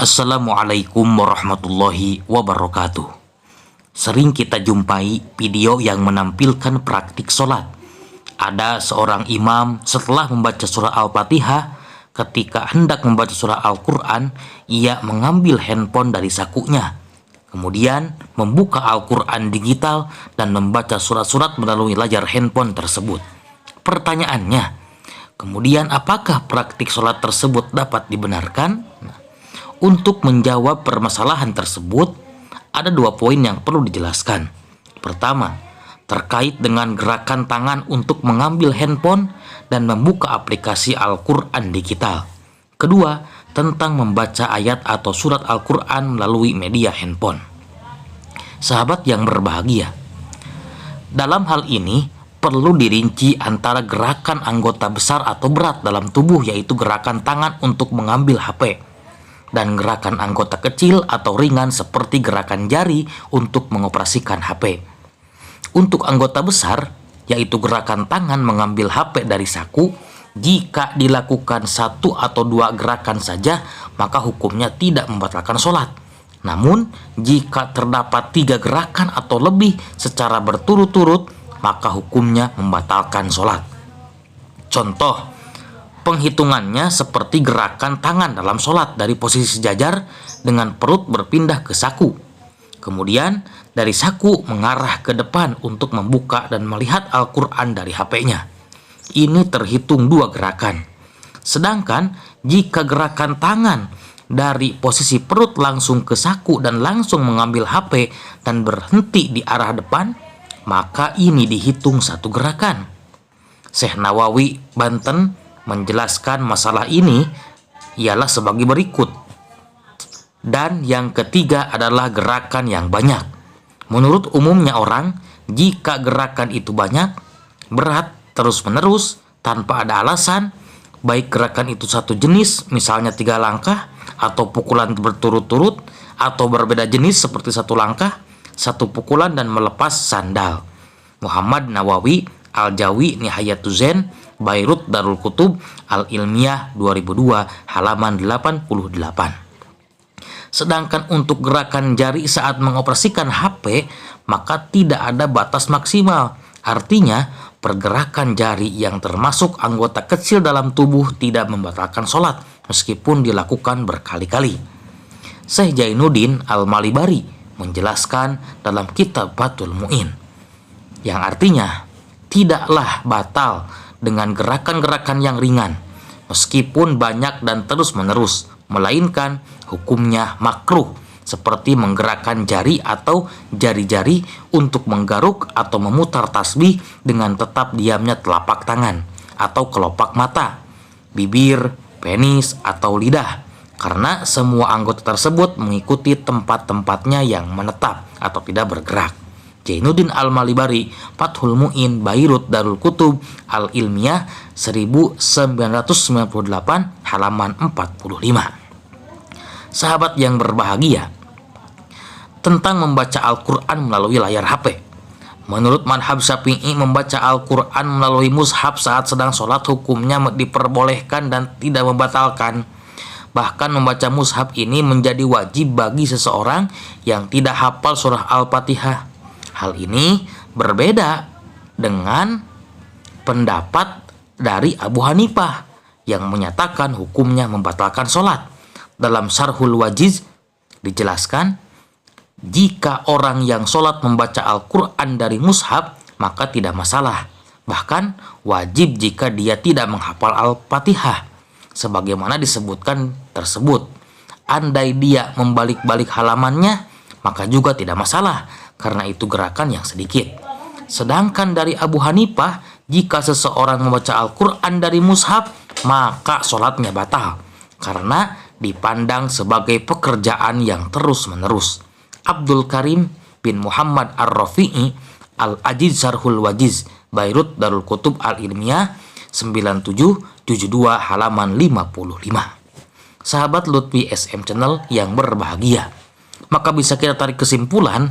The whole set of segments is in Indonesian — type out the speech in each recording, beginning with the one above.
Assalamualaikum warahmatullahi wabarakatuh. Sering kita jumpai video yang menampilkan praktik sholat. Ada seorang imam setelah membaca surah Al-Fatihah, ketika hendak membaca surah Al-Quran, ia mengambil handphone dari sakunya. Kemudian membuka Al-Quran digital dan membaca surat-surat melalui layar handphone tersebut. Pertanyaannya, kemudian apakah praktik sholat tersebut dapat dibenarkan? Untuk menjawab permasalahan tersebut, ada 2 poin yang perlu dijelaskan. Pertama, terkait dengan gerakan tangan untuk mengambil handphone dan membuka aplikasi Al-Quran digital. Kedua, tentang membaca ayat atau surat Al-Quran melalui media handphone. Sahabat yang berbahagia, dalam hal ini perlu dirinci antara gerakan anggota besar atau berat dalam tubuh, yaitu gerakan tangan untuk mengambil HP, dan gerakan anggota kecil atau ringan seperti gerakan jari untuk mengoperasikan HP. Untuk anggota besar, yaitu gerakan tangan mengambil HP dari saku, jika dilakukan 1 atau 2 gerakan saja, maka hukumnya tidak membatalkan sholat. Namun, jika terdapat 3 gerakan atau lebih secara berturut-turut, maka hukumnya membatalkan sholat. Contoh, penghitungannya seperti gerakan tangan dalam sholat dari posisi sejajar dengan perut berpindah ke saku. Kemudian dari saku mengarah ke depan untuk membuka dan melihat Al-Quran dari HP-nya. Ini terhitung 2 gerakan. Sedangkan jika gerakan tangan dari posisi perut langsung ke saku dan langsung mengambil HP dan berhenti di arah depan, maka ini dihitung 1 gerakan. Syekh Nawawi, Banten, menjelaskan masalah ini ialah sebagai berikut. Dan yang ketiga adalah gerakan yang banyak. Menurut umumnya orang, jika gerakan itu banyak, berat, terus-menerus, tanpa ada alasan, baik gerakan itu satu jenis, misalnya 3 langkah, atau pukulan berturut-turut, atau berbeda jenis seperti 1 langkah, 1 pukulan dan melepas sandal. Muhammad Nawawi, Al-Jawi, Nihayatuz Zain, Bayrut Darul Kutub Al-Ilmiyah 2002 halaman 88. Sedangkan untuk gerakan jari saat mengoperasikan HP, maka tidak ada batas maksimal. Artinya, pergerakan jari yang termasuk anggota kecil dalam tubuh tidak membatalkan sholat meskipun dilakukan berkali-kali. Syekh Jainuddin Al-Malibari menjelaskan dalam kitab Fathul Mu'in, yang artinya tidaklah batal dengan gerakan-gerakan yang ringan, meskipun banyak dan terus-menerus, melainkan hukumnya makruh, seperti menggerakkan jari atau jari-jari untuk menggaruk atau memutar tasbih dengan tetap diamnya telapak tangan, atau kelopak mata, bibir, penis, atau lidah, karena semua anggota tersebut mengikuti tempat-tempatnya yang menetap atau tidak bergerak. Jainuddin Al-Malibari, Fathul Mu'in, Bayrut Darul Kutub Al-Ilmiyah 1998 halaman 45. Sahabat yang berbahagia, tentang membaca Al-Quran melalui layar HP. Menurut madhab Syafi'i, membaca Al-Quran melalui mushaf saat sedang sholat hukumnya diperbolehkan dan tidak membatalkan. Bahkan membaca mushaf ini menjadi wajib bagi seseorang yang tidak hafal surah Al-Fatihah. Hal ini berbeda dengan pendapat dari Abu Hanifah yang menyatakan hukumnya membatalkan sholat. Dalam Syarhul Wajiz dijelaskan, jika orang yang sholat membaca Al-Quran dari mushaf, maka tidak masalah. Bahkan wajib jika dia tidak menghafal Al-Fatihah, sebagaimana disebutkan tersebut. Andai dia membalik-balik halamannya, maka juga tidak masalah, karena itu gerakan yang sedikit. Sedangkan dari Abu Hanifah, jika seseorang membaca Al-Quran dari mushaf, maka sholatnya batal, karena dipandang sebagai pekerjaan yang terus-menerus. Abdul Karim bin Muhammad Ar-Rafi'i, Al-Ajiz Syarhul Wajiz, Bayrut Darul Kutub Al-Ilmiyah 9772 halaman 55. Sahabat Lutfi SM Channel yang berbahagia, maka bisa kita tarik kesimpulan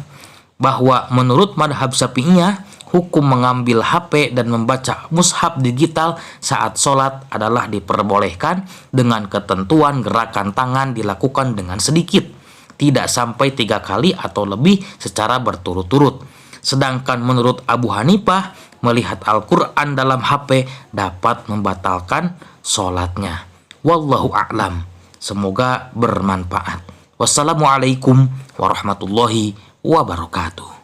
bahwa menurut madhab Syafi'iyah, hukum mengambil HP dan membaca mushaf digital saat sholat adalah diperbolehkan dengan ketentuan gerakan tangan dilakukan dengan sedikit, tidak sampai 3 kali atau lebih secara berturut-turut. Sedangkan menurut Abu Hanifah, melihat Al-Quran dalam HP dapat membatalkan sholatnya. Wallahu a'lam. Semoga bermanfaat. Wassalamualaikum warahmatullahi wabarakatuh.